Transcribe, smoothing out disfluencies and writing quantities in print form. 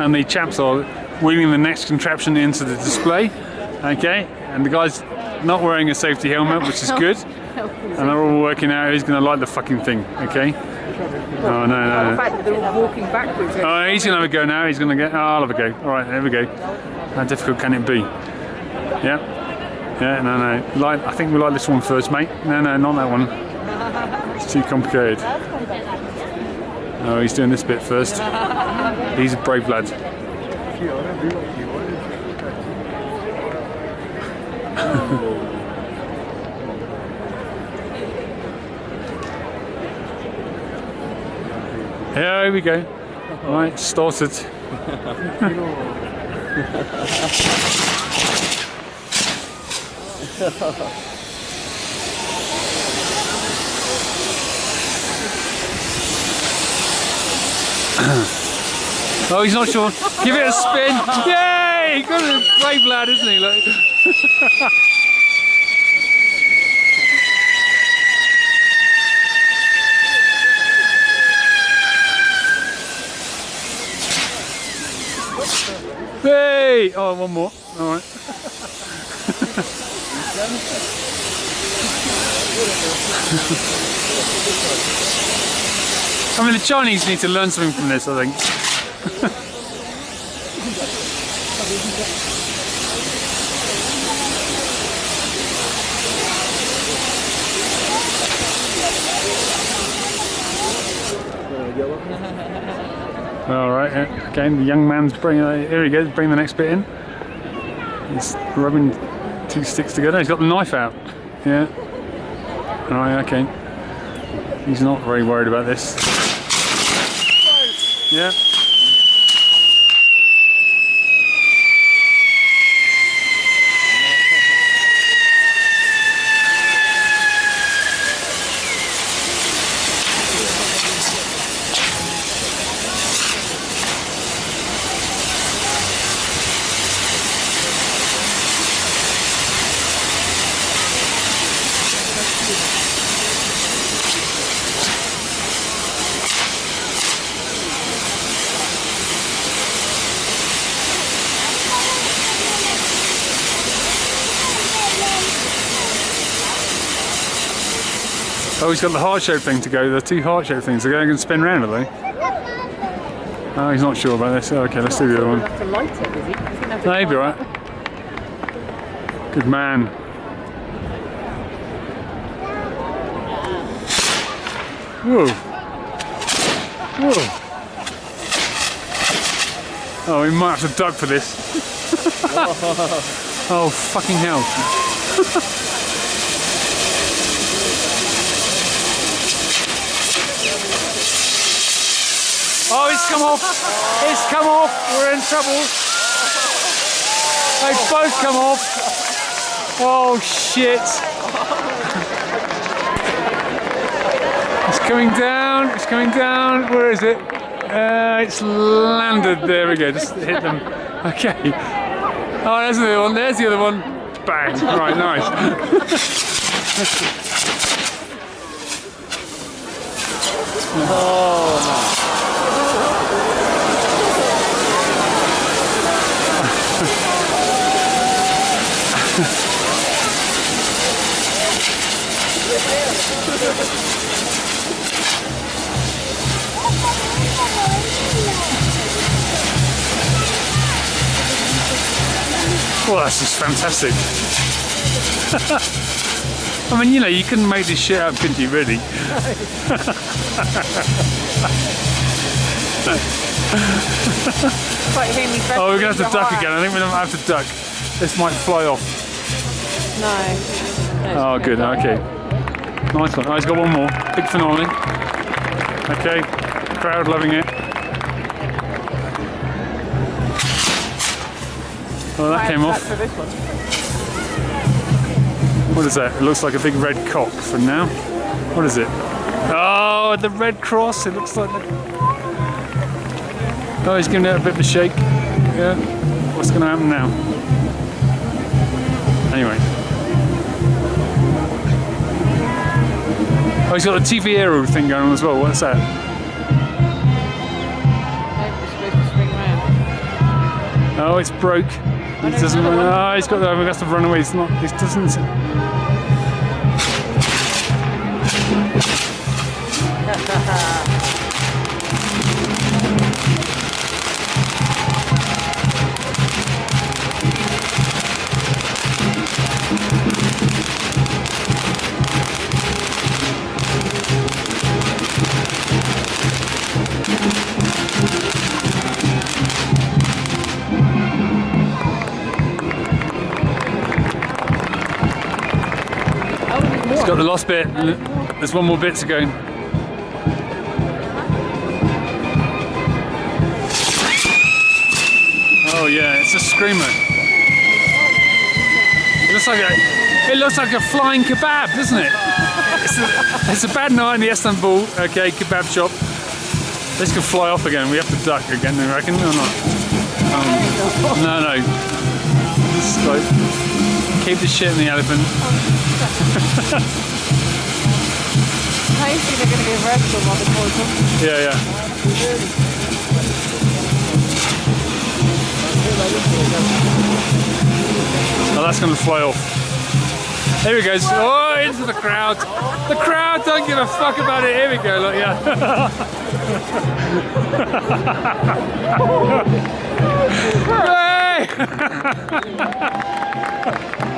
and the chaps are wheeling the next contraption into the display. Okay, and the guy's not wearing a safety helmet, which is good. And they're all working out who's going to light the fucking thing. Okay. Oh no. The fact that they're all walking backwards. Oh, he's going to have a go now. He's going to get. Oh, I'll have a go. All right, there we go. How difficult can it be? Yeah. Yeah. No. Light. I think we like this one first, mate. No, not that one. It's too complicated. Oh, he's doing this bit first. He's a brave lad. Here we go. Right, started. Oh, he's not sure. Give it a spin. Yay! Got a brave lad, isn't he? Look. Hey! Oh, one more. All right. I mean, the Chinese need to learn something from this, I think. All right, again, the young man's bringing. Here he goes, bring the next bit in. He's rubbing two sticks together. He's got the knife out. Yeah. All right, okay. He's not very worried about this. Yeah. Oh, he's got the heart-shaped thing to go. The two heart-shaped things are going to spin round, are they? Oh, he's not sure about this. Okay, let's do the other one. Have to light it, is he? No, he'll be alright. Good man. Whoa. Whoa. Oh, we might have to duck for this. Oh, fucking hell. Oh, it's come off! It's come off! We're in trouble! They both come off! Oh shit! It's coming down! It's coming down! Where is it? It's landed! There we go, just hit them. Okay. Oh, there's the other one, there's the other one! Bang! Right, nice! Oh, man. Well, that's just fantastic. I mean, you know, you couldn't make this shit up, could you, really? Oh, we're going to have to duck again. I think we're going to have to duck. This might fly off. No. Oh, good. Okay. Nice one. Oh, he's got one more. Big finale. Okay. Crowd loving it. Oh, that came off. What is that? It looks like a big red cock for now. What is it? Oh, the red cross. It looks like the... Oh, he's giving it a bit of a shake. Yeah. What's going to happen now? Anyway. Oh, he's got the TV aero thing going on as well. What's that? Oh, it's broke. He doesn't. Oh, he's got to run away. It's not. It doesn't. It's got the lost bit. There's one more bit to go. Oh yeah, it's a screamer. It looks like a flying kebab, doesn't it? It's a bad night in the Istanbul, okay, kebab shop. This could fly off again. We have to duck again, I reckon, or not? No. Just like, keep the shit in the elephant. I think they're going to get arrested while they close them. Yeah. Oh, that's going to fly off. Here he goes. Oh, into the crowd. The crowd don't give a fuck about it. Here we go. Look, yeah. Hey!